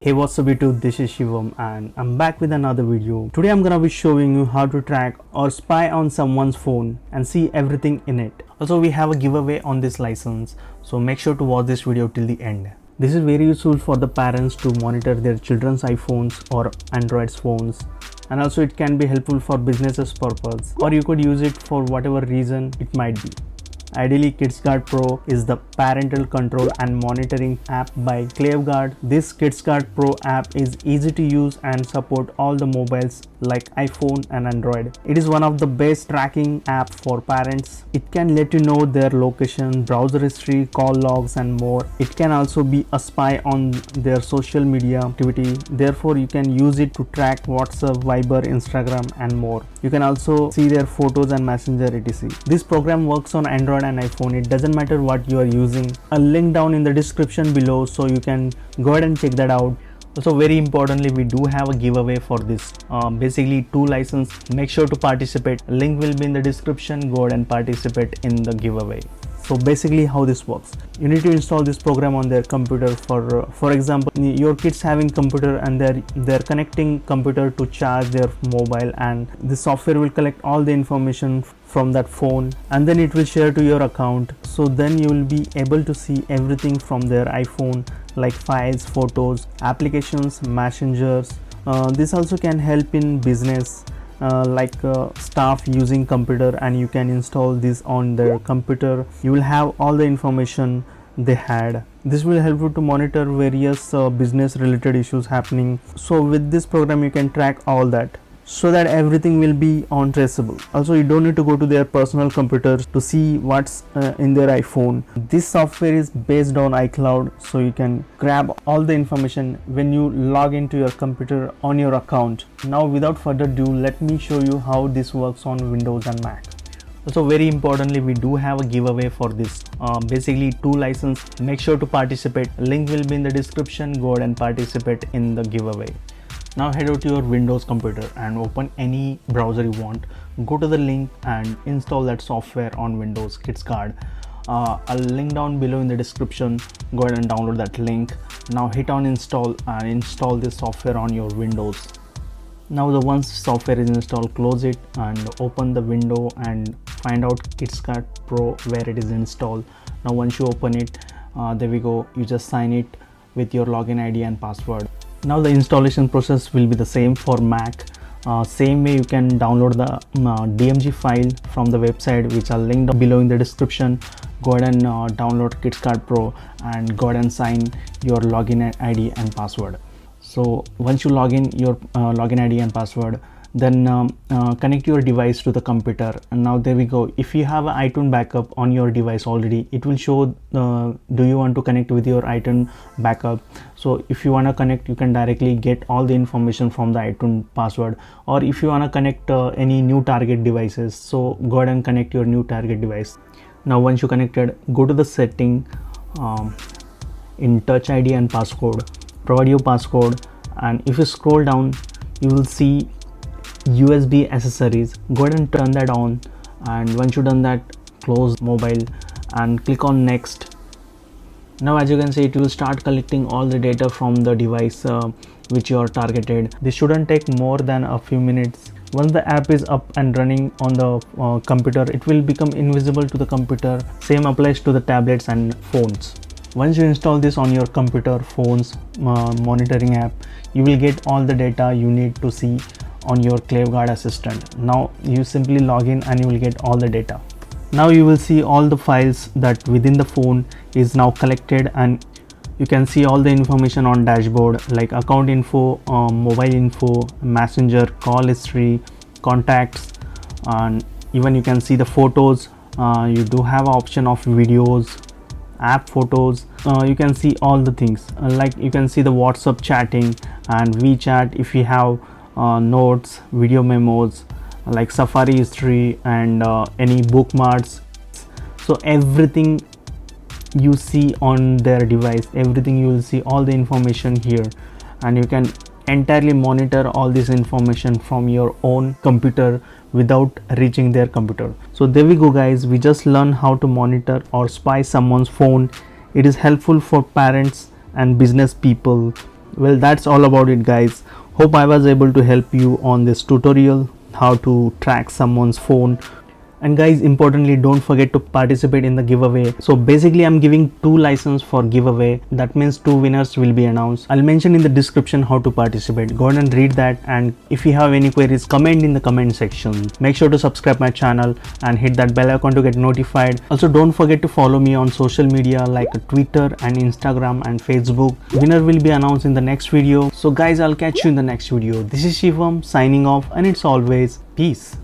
Hey, what's up YouTube, this is Shivam and I'm back with another video. Today I'm gonna be showing you how to track or spy on someone's phone and see everything in it. Also, we have a giveaway on this license, so make sure to watch this video till the end. This is very useful for the parents to monitor their children's iPhones or Android phones, and also it can be helpful for businesses purpose, or you could use it for whatever reason it might be. Ideally, KidsGuard Pro is the parental control and monitoring app by KidsGuard. This KidsGuard Pro app is easy to use and support all the mobiles like iPhone and Android. It is one of the best tracking app for parents. It can let you know their location, browser history, call logs and more. It can also be a spy on their social media activity. Therefore, you can use it to track WhatsApp, Viber, Instagram and more. You can also see their photos and Messenger etc. This program works on Android and iPhone. It doesn't matter what you are using. A link down in the description below, so you can go ahead and check that out. Also, very importantly, we do have a giveaway for this. Basically 2 license. Make sure to participate. Link will be in the description. Go ahead and participate in the giveaway. So basically how this works, you need to install this program on their computer. For example, your kids having computer and they're connecting computer to charge their mobile, and the software will collect all the information from that phone and then it will share to your account. So then you will be able to see everything from their iPhone, like files, photos, applications, messengers. This also can help in business, staff using computer, and you can install this on their computer. You will have all the information they had. This will help you to monitor various business related issues happening. So with this program you can track all that, so that everything will be on traceable. Also, you don't need to go to their personal computers to see what's in their iPhone. This software is based on iCloud, so you can grab all the information when you log into your computer on your account. Now without further ado, let me show you how this works on Windows and Mac. Also, very importantly, we do have a giveaway for this. Basically 2 license. Make sure to participate. Link will be in the description. Go ahead and participate in the giveaway. Now head over to your Windows computer and open any browser you want. Go to the link and install that software on Windows, KidsGuard. I'll link down below in the description. Go ahead and download that link. Now hit on install and install this software on your Windows. Now once software is installed, close it and open the window and find out KidsGuard Pro where it is installed. Now once you open it, there we go, you just sign it with your login ID and password. Now the installation process will be the same for Mac. Same way, you can download the DMG file from the website, which I'll link down below in the description. Go ahead and download KidsGuard Pro and go ahead and sign your login ID and password. So once you log in your login ID and password, then connect your device to the computer, and now there we go. If you have an iTunes backup on your device already, it will show do you want to connect with your iTunes backup. So if you want to connect, you can directly get all the information from the iTunes password, or if you want to connect any new target devices, so go ahead and connect your new target device. Now once you connected, go to the setting, in Touch ID and passcode, provide your passcode, and if you scroll down you will see USB accessories. Go ahead and turn that on, and once you done that, close mobile and click on next. Now as you can see, it will start collecting all the data from the device which you are targeted. This shouldn't take more than a few minutes. Once the app is up and running on the computer, it will become invisible to the computer. Same applies to the tablets and phones. Once you install this on your computer, phones, monitoring app, you will get all the data you need to see on your KidsGuard assistant. Now you simply log in and you will get all the data. Now you will see all the files that within the phone is now collected, and you can see all the information on dashboard, like account info, mobile info, messenger, call history, contacts, and even you can see the photos. You do have an option of videos, app photos. You can see all the things, like you can see the WhatsApp chatting and WeChat. If you have notes, video memos, like Safari history, and any bookmarks. So everything you see on their device, everything you will see, all the information here, and you can entirely monitor all this information from your own computer without reaching their computer. So there we go guys, we just learned how to monitor or spy someone's phone. It is helpful for parents and business people Well, that's all about it, guys. Hope I was able to help you on this tutorial how to track someone's phone. And guys, importantly, don't forget to participate in the giveaway. So basically I'm giving 2 licenses for giveaway. That means 2 winners will be announced. I'll mention in the description how to participate. Go ahead and read that, and if you have any queries, comment in the comment section. Make sure to subscribe my channel and hit that bell icon to get notified. Also, don't forget to follow me on social media like Twitter and Instagram and Facebook. Winner will be announced in the next video. So guys, I'll catch you in the next video. This is Shivam signing off, and it's always peace.